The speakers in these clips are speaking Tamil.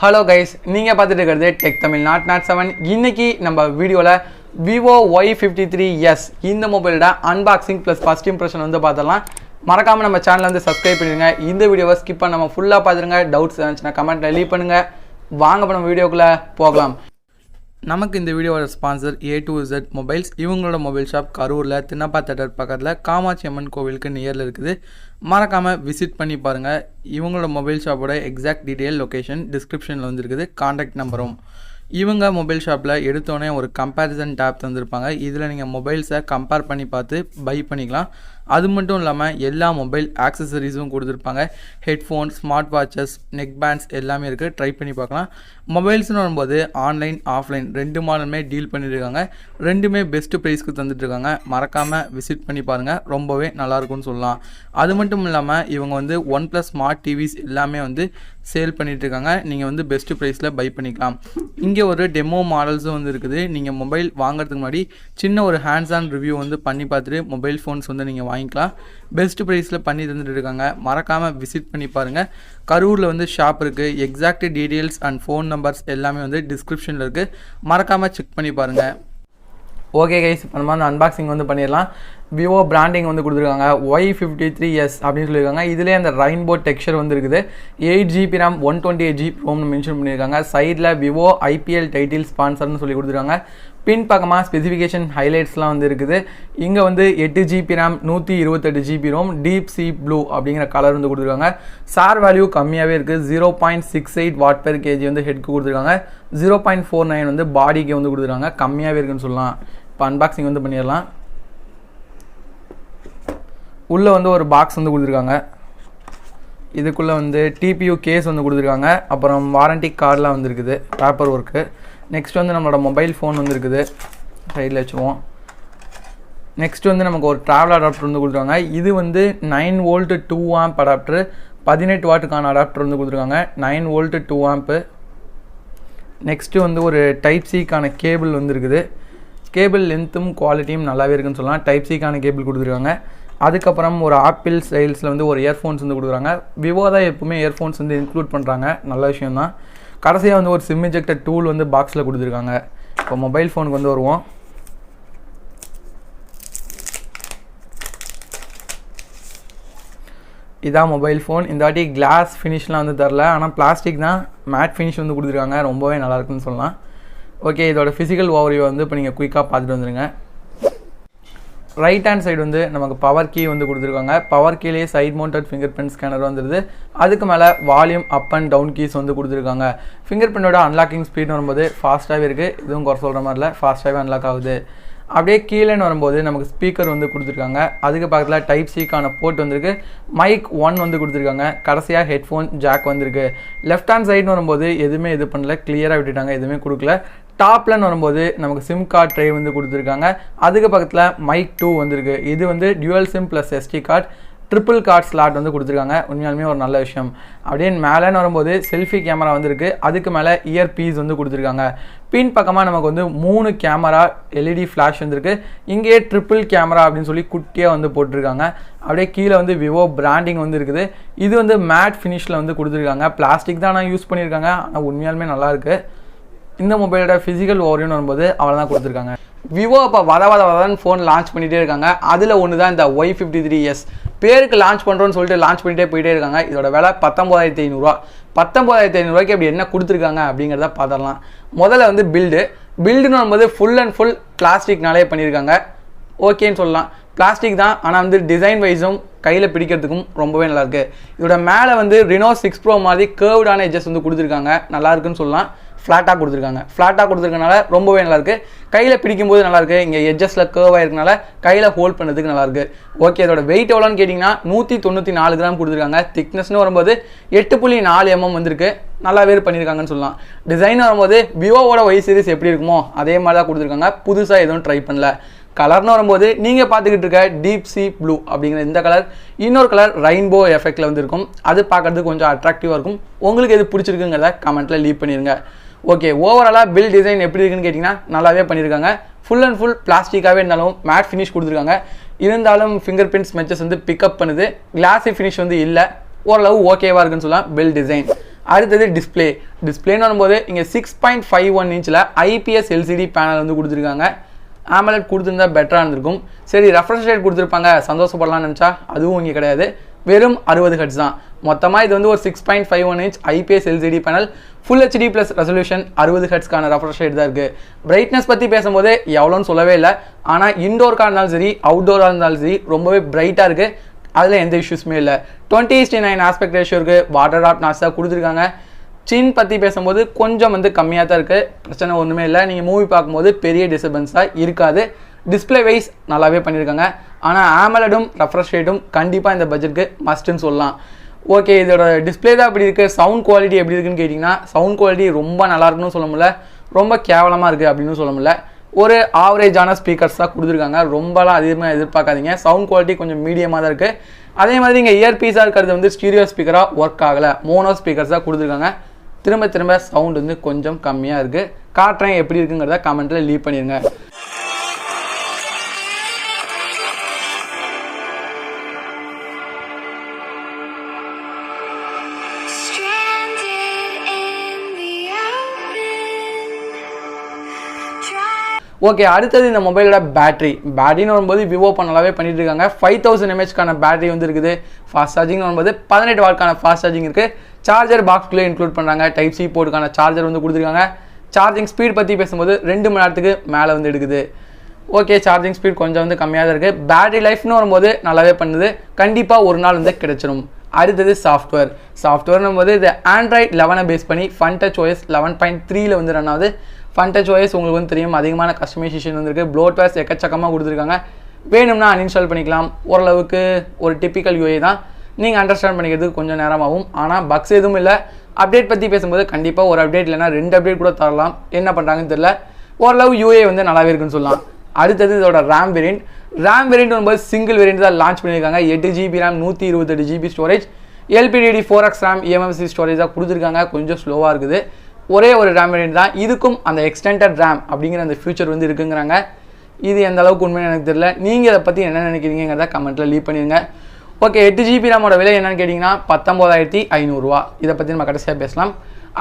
Hello guys, நீங்க பார்த்துட்டு இருக்கிறது டெக் தமிழ் நாட் 7. இன்னைக்கு நம்ம வீடியோல Vivo Y53S இந்த மொபைலோட அன்பாக்சிங் ப்ளஸ் ஃபர்ஸ்ட் இம்ப்ரஷன் வந்து பார்த்தலாம். மறக்காம நம்ம சேனலை வந்து சப்ஸ்கிரைப் பண்ணிடுங்க. இந்த வீடியோவை ஸ்கிப் பண்ணாம ஃபுல்லா பாத்துருங்க. டவுட்ஸ் இருந்துச்சுன்னா கமெண்ட்ல லீவ் பண்ணுங்க. வாங்க நம்ம வீடியோக்குள்ள போகலாம். நமக்கு இந்த வீடியோவோட sponsor A to Z mobiles. இவங்களோட மொபைல் ஷாப் கரூரில் தின்னப்பா தேட்டர் பக்கத்தில் காமாட்சி அம்மன் கோவிலுக்கு நியரில் இருக்குது. மறக்காமல் விசிட் பண்ணி பாருங்கள். இவங்களோட மொபைல் ஷாப்போட எக்ஸாக்ட் டீட்டெயில் லொக்கேஷன் டிஸ்கிரிப்ஷனில் வந்துருக்குது. காண்டாக்ட் நம்பரும். இவங்க மொபைல் ஷாப்பில் எடுத்தோடனே ஒரு கம்பேரிசன் டேப் தந்திருப்பாங்க. இதில் நீங்கள் மொபைல்ஸை கம்பேர் பண்ணி பார்த்து பை பண்ணிக்கலாம். அது மட்டும் இல்லாமல் எல்லா மொபைல் ஆக்சசரிஸும் கொடுத்துருப்பாங்க. Headphone, smart watches, neck pants எல்லாமே இருக்குது. ட்ரை பண்ணி பார்க்கலாம். மொபைல்ஸ்னு வரும்போது ஆன்லைன் ஆஃப்லைன் ரெண்டு மாடலுமே டீல் பண்ணியிருக்காங்க. ரெண்டுமே பெஸ்ட்டு ப்ரைஸ்க்கு தந்துட்டுருக்காங்க. மறக்காமல் விசிட் பண்ணி பாருங்கள். ரொம்பவே நல்லாயிருக்கும்னு சொல்லலாம். அது மட்டும் இல்லாமல் இவங்க வந்து OnePlus ஸ்மார்ட் டிவிஸ் எல்லாமே வந்து சேல் பண்ணிகிட்ருக்காங்க. நீங்கள் வந்து பெஸ்ட்டு ப்ரைஸில் பை பண்ணிக்கலாம். இங்கே ஒரு டெமோ மாடல்ஸும் வந்து இருக்குது. நீங்கள் மொபைல் வாங்குறதுக்கு முன்னாடி சின்ன ஒரு ஹேண்ட்ஸ் ஆன் ரிவ்யூ வந்து பண்ணி பார்த்துட்டு மொபைல் ஃபோன்ஸ் வந்து நீங்கள் வாங்கிக்கலாம். பெஸ்ட் ப்ரைஸில் பண்ணி தந்துட்டு இருக்காங்க. மறக்காமல் விசிட் பண்ணி பாருங்கள். கரூரில் வந்து ஷாப் இருக்குது. Exact details and phone numbers எல்லாமே வந்து டிஸ்கிரிப்ஷனில் இருக்குது. மறக்காமல் செக் பண்ணி பாருங்கள். ஓகே கைஸ், இப்போ நம்ம வந்து அன்பாக்சிங் வந்து பண்ணிடலாம். விவோ பிராண்டிங் வந்து கொடுத்துருக்காங்க. Y53S அப்படின்னு சொல்லியிருக்காங்க. இதிலே அந்த ரெயின்போ டெக்ஸ்சர் வந்து இருக்குது. 8GB RAM 128GB ரோம்னு மென்ஷன் பண்ணியிருக்காங்க. சைடில் விவோ IPL டைட்டில் ஸ்பான்சர்னு சொல்லி கொடுத்துருக்காங்க. பின் பக்கமாக ஸ்பெசிஃபிகேஷன் ஹைலைட்ஸ்லாம் வந்து இருக்குது. இங்கே வந்து 8GB RAM 128GB ROM deep sea blue அப்படிங்கிற கலர் வந்து கொடுத்துருக்காங்க. சார் வேல்யூ கம்மியாகவே இருக்குது. 0.68 Watt/kg வந்து ஹெட்க்கு கொடுத்துருக்காங்க. 0.49 வந்து பாடிக்கு வந்து கொடுத்துருக்காங்க. கம்மியாகவே இருக்குன்னு சொல்லலாம். இப்போ அன்பாக்சிங் வந்து பண்ணிடலாம். உள்ளே வந்து ஒரு பாக்ஸ் வந்து கொடுத்துருக்காங்க. இதுக்குள்ளே வந்து TPU கேஸ் வந்து கொடுத்துருக்காங்க. அப்புறம் வாரண்டி கார்டெலாம் வந்து இருக்குது. Paper work. நெக்ஸ்ட் வந்து நம்மளோட மொபைல் ஃபோன் வந்து இருக்குது. சைடில் வச்சுருவோம். நெக்ஸ்ட் வந்து நமக்கு ஒரு ட்ராவல் அடாப்டர் வந்து கொடுத்துருக்காங்க. இது வந்து 9V 2A அடாப்டர். 18 வாட்டுக்கான அடாப்டர் வந்து கொடுத்துருக்காங்க. 9V 2A. நெக்ஸ்ட்டு வந்து ஒரு டைப் சிக்கான கேபிள் வந்து இருக்குது. கேபிள் லென்த்தும் குவாலிட்டியும் நல்லாவே இருக்குன்னு சொல்லலாம். டைப் சிக்கான கேபிள் கொடுத்துருக்காங்க. அதுக்கப்புறம் ஒரு ஆப்பிள் ஸ்டைல்ஸில் வந்து ஒரு இயர்ஃபோன்ஸ் வந்து கொடுக்குறாங்க. விவோ தான் எப்பவுமே இயர்ஃபோன்ஸ் வந்து இன்க்ளூட் பண்ணுறாங்க. நல்ல விஷயம் தான். கடைசியாக வந்து ஒரு சிம் இஜெக்டர் டூல் வந்து பாக்ஸில் கொடுத்துருக்காங்க. இப்போ மொபைல் ஃபோனுக்கு வந்து வருவோம். இதான் மொபைல் ஃபோன். இந்த வாட்டி கிளாஸ் ஃபினிஷ்லாம் வந்து தரல. ஆனால் பிளாஸ்டிக் தான். மேட் ஃபினிஷ் வந்து கொடுத்துருக்காங்க. ரொம்பவே நல்லாயிருக்குன்னு சொல்லலாம். ஓகே, இதோட ஃபிசிக்கல் ஓவர்வியூ வந்து இப்போ நீங்கள் குயிக்காக பார்த்துட்டு வந்துடுங்க. ரைட் ஹேண்ட் சைடு வந்து நமக்கு பவர் கீ வந்து கொடுத்துருக்காங்க. பவர் கீலேயே side mounted fingerprint scanner வந்துடுது. அதுக்கு மேலே volume up and down keys வந்து கொடுத்துருக்காங்க. ஃபிங்கர் பிரிண்டோட அன்லாக்கிங் ஸ்பீட் வரும்போது ஃபாஸ்ட்டாகவே இருக்குது. இதுவும் குறை சொல்கிற மாதிரில ஃபாஸ்ட்டாகவே அன்லாக் ஆகுது. அப்படியே கீழேன்னு வரும்போது நமக்கு ஸ்பீக்கர் வந்து கொடுத்துருக்காங்க. அதுக்கு பக்கத்தில் டைப் சிக்கான போர்ட் வந்துருக்கு. மைக் 1 வந்து கொடுத்துருக்காங்க. கடைசியாக ஹெட்ஃபோன் ஜாக் வந்துருக்கு. லெஃப்ட் ஹேண்ட் சைடுன்னு வரும்போது எதுவுமே இது பண்ணல, கிளியராக விட்டுட்டாங்க, எதுவுமே கொடுக்கல. டாப்லன்னு வரும்போது நமக்கு சிம் கார்டு ட்ரை வந்து கொடுத்துருக்காங்க. அதுக்கு பக்கத்தில் மைக் 2 வந்துருக்கு. இது வந்து dual sim plus SD card triple card slot வந்து கொடுத்துருக்காங்க. உண்மையாலுமே ஒரு நல்ல விஷயம். அப்படியே மேலேன்னு வரும்போது செல்ஃபி கேமரா வந்துருக்கு. அதுக்கு மேலே இயர் பீஸ் வந்து கொடுத்துருக்காங்க. பின் பக்கமாக நமக்கு வந்து 3 கேமரா LED ஃப்ளாஷ் வந்துருக்கு. இங்கேயே ட்ரிபிள் கேமரா அப்படின்னு சொல்லி குட்டியாக வந்து போட்டிருக்காங்க. அப்படியே கீழே வந்து விவோ பிராண்டிங் வந்து இருக்குது. இது வந்து மேட் ஃபினிஷில் வந்து கொடுத்துருக்காங்க. பிளாஸ்டிக் தான் ஆனால் யூஸ் பண்ணியிருக்காங்க. ஆனால் உண்மையாலுமே நல்லாயிருக்கு. இந்த மொபைலோட ஃபிசிக்கல் ஓவர்வியூன்னு வரும்போது அவ்வளோ தான் கொடுத்துருக்காங்க. விவோ இப்போ வதன்னு ஃபோன் லான்ச் பண்ணிகிட்டே இருக்காங்க. அதில் ஒன்று தான் இந்த Y53S. பேருக்கு லான்ச் பண்ணுறோன்னு சொல்லிட்டு லான்ச் பண்ணிகிட்டே போயிட்டே இருக்காங்க. இதோட விலை 19,500. 19,500 அப்படி என்ன கொடுத்துருக்காங்க அப்படிங்கிறத பார்த்துடலாம். முதல்ல வந்து பில்டுன்னு வரும்போது ஃபுல் அண்ட் ஃபுல் பிளாஸ்டிக்னாலே பண்ணியிருக்காங்க. ஓகேன்னு சொல்லலாம். பிளாஸ்டிக் தான், ஆனால் வந்து டிசைன் வைஸும் கையில் பிடிக்கிறதுக்கும் ரொம்பவே நல்லாயிருக்கு. இதோட மேலே வந்து Reno 6 Pro மாதிரி கேர்வ்டான எட்ஜஸ் வந்து கொடுத்துருக்காங்க. நல்லாயிருக்குன்னு சொல்லலாம். ஃப்ளாட்டாக கொடுத்துருக்கனால ரொம்பவே நல்லாயிருக்கு. கையில் பிடிக்கும்போது நல்லாயிருக்கு. இங்கே எட்ஜஸில் கேர்வாக இருக்கனால கையில் ஹோல்ட் பண்ணுறதுக்கு நல்லாயிருக்கு. ஓகே, இதோட வெயிட் எவ்வளோன்னு கேட்டிங்கன்னா 194 கிராம் கொடுத்துருக்காங்க. திக்னஸ்னு வரும்போது 8.4 mm வந்திருக்கு. நல்லாவே பண்ணியிருக்காங்கன்னு சொல்லலாம். டிசைன் வரும்போது விவோவோட Y சீரிஸ் எப்படி இருக்குமோ அதே மாதிரி தான் கொடுத்துருக்காங்க. புதுசாக எதுவும் ட்ரை பண்ணல. கலர்னு வரும்போது நீங்கள் பார்த்துக்கிட்டு இருக்க டீப் சி ப்ளூ அப்படிங்கிற இந்த கலர். இன்னொரு கலர் ரெயின்போ எஃபெக்டில் வந்து இருக்கும். அது பார்க்குறதுக்கு கொஞ்சம் அட்ராக்டிவாக இருக்கும். உங்களுக்கு எது பிடிச்சிருக்குங்கிறத கமெண்ட்டில் லீவ் பண்ணிடுங்க. ஓகே, ஓவராலாக பில் டிசைன் எப்படி இருக்குன்னு கேட்டிங்கன்னா நல்லாவே பண்ணியிருக்காங்க. ஃபுல் அண்ட் ஃபுல் பிளாஸ்டிக்காகவே இருந்தாலும் மேட் ஃபினிஷ் கொடுத்துருக்காங்க. இருந்தாலும் ஃபிங்கர் பிரிண்ட்ஸ் மெச்சஸ் வந்து பிக்கப் பண்ணுது. கிளாஸி ஃபினிஷ் வந்து இல்லை. ஓரளவு ஓகேவாக இருக்குன்னு சொல்லலாம். பில் டிசைன் அடுத்தது டிஸ்பிளேன்னு வரும்போது இங்கே 6.51 இன்ச்சில் IPS LCD பேனல் வந்து கொடுத்துருக்காங்க. AMOLED கொடுத்துருந்தா பெட்டராக இருந்திருக்கும். சரி ரெஃப்ரெஷ் ரேட் கொடுத்துருப்பாங்க சந்தோஷப்படலாம்னு நினச்சா அதுவும் இங்கே கிடையாது. வெறும் 60 ஹெர்ட்ஸ் தான். மொத்தமாக இது வந்து ஒரு 6.51 inch IPS LCD panel, full HD plus resolution, 60 ஹெர்ட்ஸ்க்கான ரெஃப்ரெஷ் ரேட் தான் இருக்குது. பிரைட்னஸ் பற்றி பேசும்போது எவ்வளோன்னு சொல்லவே இல்லை. ஆனால் இன்டோருக்காக இருந்தாலும் சரி அவுட்டோராக இருந்தாலும் சரி ரொம்பவே பிரைட்டாக இருக்குது. அதில் எந்த இஷ்யூஸுமே இல்லை. 20:9 ஆஸ்பெக்ட் ரேஷியோ இருக்குது. வாட்டர் டாட் நாட்ச் தான் கொடுத்துருக்காங்க. சின் பற்றி பேசும்போது கொஞ்சம் வந்து கம்மியாக தான் இருக்குது. பிரச்சனை ஒன்றுமே இல்லை. நீங்கள் மூவி பார்க்கும்போது பெரிய டிஸ்டர்பன்ஸாக இருக்காது. டிஸ்பிளே வைஸ் நல்லாவே பண்ணியிருக்காங்க. ஆனால் AMOLEDும் ரெஃப்ரெஷ் ரேட்டும் கண்டிப்பாக இந்த பட்ஜெட்டுக்கு மஸ்ட்டுன்னு சொல்லலாம். ஓகே, இதோட டிஸ்பிளே தான் அப்படி இருக்குது. சவுண்ட் குவாலிட்டி எப்படி இருக்குன்னு கேட்டிங்கன்னா சவுண்ட் குவாலிட்டி ரொம்ப நல்லா இருக்குன்னு சொல்ல முடியல, ரொம்ப கேவலமாக இருக்குது அப்படின்னு சொல்ல முடியல. ஒரு ஆவரேஜான ஸ்பீக்கர்ஸ் தான் கொடுத்துருக்காங்க. ரொம்பலாம் அதிகமாக எதிர்பார்க்காதீங்க. சவுண்ட் குவாலிட்டி கொஞ்சம் மீடியமாக தான் இருக்குது. அதே மாதிரி இங்கே இயர்பீஸாக இருக்கிறது வந்து ஸ்டீரியோ ஸ்பீக்கராக ஒர்க் ஆகலை, மோனோ ஸ்பீக்கர்ஸ் தான் கொடுத்துருக்காங்க. திரும்ப சவுண்ட் வந்து கொஞ்சம் கம்மியாக இருக்குது. காட்டுறேன் எப்படி இருக்குங்கிறத கமெண்ட்டில் லீவ் பண்ணிடுங்க. ஓகே, அடுத்தது இந்த மொபைலோட பேட்டரின்னு வரும்போது விவோ நல்லாவே பண்ணிட்டு இருக்காங்க. 5000 mAhக்கான பேட்டரி வந்து இருக்குது. ஃபாஸ்ட் சார்ஜிங் வரும்போது 18 வாட்க்கான ஃபாஸ்ட் சார்ஜிங் இருக்குது. சார்ஜர் பாக்ஸ்குள்ளே இன்க்ளூட் பண்ணுறாங்க. டைப் சி போர்டுக்கான சார்ஜர் வந்து கொடுத்துருக்காங்க. சார்ஜிங் ஸ்பீட் பற்றி பேசும்போது 2 மணி நேரத்துக்கு மேலே வந்து எடுக்குது. ஓகே, சார்ஜிங் ஸ்பீட் கொஞ்சம் வந்து கம்மியாக தான் இருக்குது. பேட்டரி லைஃப்னு வரும்போது நல்லாவே பண்ணுது. கண்டிப்பாக ஒரு நாள் வந்து கிடைச்சிடும். அடுத்தது சாஃப்ட்வேர்னும் போது இது Android 11 பேஸ் பண்ணி FunTouch OS 11.3 வந்து ரன் ஆகுது. FunTouch OS உங்களுக்கு வந்து தெரியும், அதிகமான கஸ்டமைசேஷன் வந்துருக்கு. ப்ளோட்வேர்ஸ் எக்கச்சக்கமாக கொடுத்துருக்காங்க. வேணும்னா அன்இன்ஸ்டால் பண்ணிக்கலாம். ஓரளவுக்கு ஒரு டிப்பிக்கல் UI தான். நீங்கள் அண்டர்ஸ்டாண்ட் பண்ணிக்கிறதுக்கு கொஞ்சம் நேரமாகும். ஆனால் பக்ஸ் எதுவும் இல்லை. அப்டேட் பற்றி பேசும்போது கண்டிப்பாக ஒரு அப்டேட் இல்லைனா 2 அப்டேட் கூட தரலாம். என்ன பண்ணுறாங்கன்னு தெரியல. ஓரளவு UI வந்து நல்லாவே இருக்குன்னு சொல்லலாம். அடுத்தது இதோட RAM வேரியண்ட் வரும்போது சிங்கிள் வேரியண்ட் தான் லான்ச் பண்ணியிருக்காங்க. 8GB RAM 128GB storage, LPDDR4X RAM eMMC storage தான் கொடுத்துருக்காங்க. கொஞ்சம் ஸ்லோவாக இருக்குது. ஒரே ஒரு RAM வேரியண்ட் தான். இதுக்கும் அந்த எக்ஸ்டெண்டட் RAM அப்படிங்கிற அந்த ஃபியூச்சர் வந்து இருக்குங்கிறாங்க. இது எந்த அளவுக்கு உண்மைன்னு எனக்கு தெரியல. நீங்கள் இதை பற்றி என்ன நினைக்கிறீங்கிறத கமெண்ட்டில் லீவ் பண்ணிடுங்க. ஓகே, 8GB RAM விலை என்னன்னு கேட்டிங்கன்னா 19,500 ரூபா. இதை பற்றி நம்ம கடைசியாக பேசலாம்.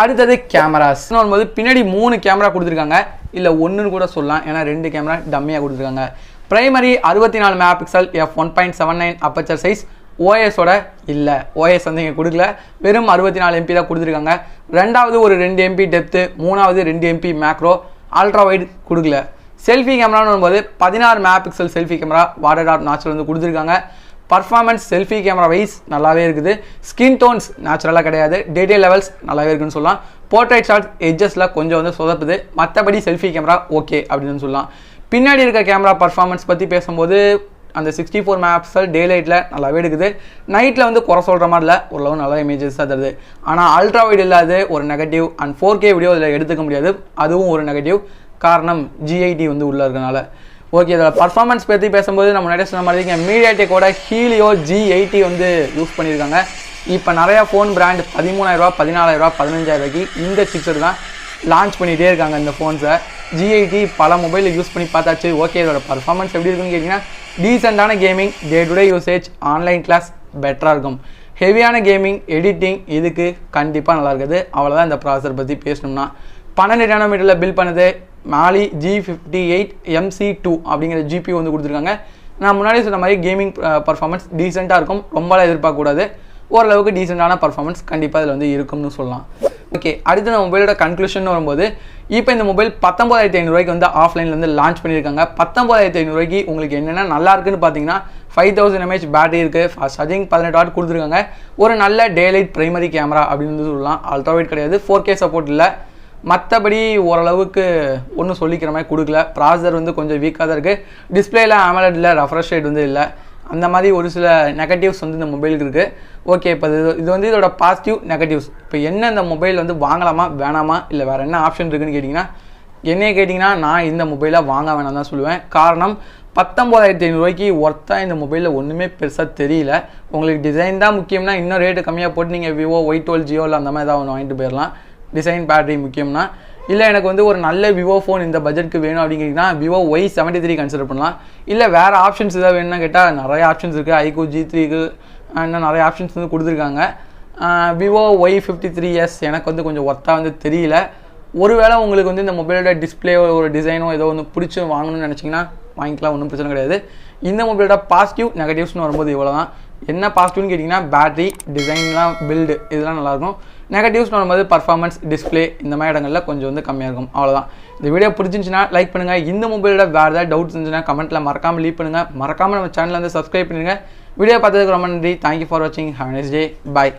அடுத்தது கேமராஸ் வரும்போது பின்னாடி 3 கேமரா கொடுத்துருக்காங்க. இல்லை ஒன்றுன்னு கூட சொல்லலாம், ஏன்னா 2 கேமரா டம்மியாக கொடுத்துருக்காங்க. Primary 64 megapixel f1.79 aperture size. ஓஎஸோட இல்லை, ஓஎஸ் வந்து இங்கே கொடுக்கல. வெறும் 64 MP தான் கொடுத்துருக்காங்க. ரெண்டாவது ஒரு 2 MP டெப்த்து, மூணாவது 2 MP மேக்ரோ. அல்ட்ரா வைட் கொடுக்கல. செல்ஃபி கேமரான்னு வரும்போது 16 megapixel selfie camera water dot notch வந்து கொடுத்துருக்காங்க. பர்ஃபார்மன்ஸ் செல்ஃபி கேமரா வைஸ் நல்லாவே இருக்குது. ஸ்கின் டோன்ஸ் நேச்சுரலாக கிடையாது. டீடைல் லெவல்ஸ் நல்லாவே இருக்குன்னு சொல்லலாம். போர்ட்ரைட் ஷாட் எட்ஜஸில் கொஞ்சம் வந்து சொதப்புது. மற்றபடி செல்ஃபி கேமரா ஓகே அப்படின்னு சொல்லலாம். பின்னாடி இருக்க கேமரா பர்ஃபார்மன்ஸ் பற்றி பேசும்போது அந்த 64 மெகாபிக்சல் டே லைட்டில் நல்லாவே எடுக்குது. நைட்டில் வந்து குறை சொல்கிற மாதிரி இல்லை, ஓரளவு நல்ல இமேஜஸ் தான் தருது. ஆனால் அல்ட்ரா வைட் இல்லாத ஒரு நெகட்டிவ். அண்ட் 4K வீடியோ இதில் எடுத்துக்க முடியாது, அதுவும் ஒரு நெகட்டிவ். காரணம் GIT வந்து உள்ளே இருக்கனால. ஓகே, இதில் பர்ஃபார்மன்ஸ் பற்றி பேசும்போது நம்ம நிறைய சொன்ன மாதிரி மீடியாடெக்கோட ஹீலியோ G80 வந்து யூஸ் பண்ணியிருக்காங்க. இப்போ நிறையா ஃபோன் பிராண்ட் 13,000 14,000 15,000 இந்த சிப்ஸர் தான் லான்ச் பண்ணிகிட்டே இருக்காங்க இந்த ஃபோன்ஸை. G80 பல மொபைலில் யூஸ் பண்ணி பார்த்தாச்சு. ஓகே, இதோட பர்ஃபார்மன்ஸ் எப்படி இருக்குன்னு கேட்டிங்கன்னா டீசெண்டான gaming, day to day usage, online class பெட்டராக இருக்கும். ஹெவியான கேமிங், எடிட்டிங் இதுக்கு கண்டிப்பாக நல்லா இருக்குது. அவ்வளோதான் இந்த ப்ராசஸர் பற்றி பேசணும்னா. 12 nm பில்ட் பண்ணுது. Mali G58 MC2 அப்படிங்கிற GPU வந்து கொடுத்துருக்காங்க. நான் முன்னாடி சொன்ன மாதிரி கேமிங் பர்ஃபார்மன்ஸ் டீசெண்டாக இருக்கும். ரொம்பலாம் எதிர்பார்க்கக்கூடாது. ஓரளவுக்கு டீசெண்டான பர்ஃபார்மன்ஸ் கண்டிப்பாக இதில் வந்து இருக்கும்னு சொல்லலாம். ஓகே, அடுத்து நம்ம மொபைலோட கன்க்ளூஷன் வரும்போது இப்போ இந்த மொபைல் 19,500 ரூபாய்க்கு வந்து ஆஃப்லைனில் வந்து லான்ச் பண்ணியிருக்காங்க. 19,500 ரூபாய்க்கு உங்களுக்கு என்னென்ன நல்லா இருக்குன்னு பார்த்தீங்கன்னா 5000 mAh பேட்டரி இருக்குது. ஃபாஸ்ட் சார்ஜிங் 18 வாட் கொடுத்துருக்காங்க. ஒரு நல்ல டே லைட் பிரைமரி கேமரா அப்படின்னு சொல்லலாம். அல்ட்ரா வைட் கிடையாது. 4K சப்போர்ட் இல்லை. மற்றபடி ஓரளவுக்கு ஒன்றும் சொல்லிக்கிற மாதிரி கொடுக்கல. ப்ராசஸர் வந்து கொஞ்சம் வீக்காக தான் இருக்குது. டிஸ்பிளேயில் AMOLED இல்லை, ரெஃப்ரெஷ் ரேட் வந்து இல்லை. அந்த மாதிரி ஒரு சில நெகட்டிவ்ஸ் வந்து இந்த மொபைலுக்கு இருக்குது. ஓகே, இப்போ இது வந்து இதோட பாசிட்டிவ் நெகட்டிவ்ஸ். இப்போ என்ன இந்த மொபைல் வந்து வாங்கலாமா வேணாமா இல்லை வேறு என்ன ஆப்ஷன் இருக்குதுன்னு கேட்டிங்கன்னா, என்னையே கேட்டிங்கன்னா நான் இந்த மொபைலை வாங்க வேணாம் தான் சொல்லுவேன். காரணம் 19,500 ரூபாய்க்கு ஒர்த்தாக இந்த மொபைலில் ஒன்றுமே பெருசாக தெரியல. உங்களுக்கு டிசைன் தான் முக்கியம்னா இன்னும் ரேட்டு கம்மியாக போட்டு நீங்கள் விவோ Y12 ஜியோவில் அந்த மாதிரி தான் ஒன்று வாங்கிட்டு போயிடலாம். டிசைன் பேட்டரி முக்கியம்னா. இல்லை எனக்கு வந்து ஒரு நல்ல விவோ ஃபோன் இந்த பட்ஜெட்டுக்கு வேணும் அப்படிங்கிறீங்கன்னா விவோ Y73 கன்சிடர் பண்ணலாம். இல்லை வேறு ஆப்ஷன்ஸ் எதாவது வேணும்னா கேட்டால் நிறைய ஆப்ஷன்ஸ் இருக்குது. iQOO G3க்கு இன்னும் நிறைய ஆப்ஷன்ஸ் வந்து கொடுத்துருக்காங்க. விவோ Y53S எனக்கு வந்து கொஞ்சம் ஒர்த்தாக வந்து தெரியல. ஒருவேளை உங்களுக்கு வந்து இந்த மொபைலோட டிஸ்பிளே ஒரு டிசைனோ ஏதோ ஒன்று பிடிச்சி வாங்கணும்னு நினச்சிங்கன்னா வாங்கிக்கலாம், ஒன்றும் பிரச்சனை கிடையாது. இந்த மொபைலோட பாசிட்டிவ் நெகட்டிவ்ஸ்னு வரும்போது இவ்வளோ தான். என்ன பாசிட்டிவ்னு கேட்டிங்கன்னா பேட்டரி, டிசைன்லாம், பில்டு இதெல்லாம் நல்லாயிருக்கும். நெகட்டிவ்ஸ்னு வரும்போது பர்ஃபார்மன்ஸ், டிஸ்பிளே இந்த மாதிரி இடங்களில் கொஞ்சம் வந்து கம்மியாக இருக்கும். அவ்வளோதான். இந்த வீடியோ பிடிச்சிருந்துச்சுன்னா லைக் பண்ணுங்கள். இந்த மொபைலோட வேறு ஏதாவது டவுட்ஸ் இருந்துச்சுன்னா கமெண்ட்டில் மறக்காமல் லீவ் பண்ணுங்கள். மறக்காமல் நம்ம சேனலில் வந்து சப்ஸ்கிரைப் பண்ணுங்கள். வீடியோ பார்த்ததுக்கு ரொம்ப நன்றி. தேங்க்யூ ஃபார் வாட்சிங். Have a nice day. Bye.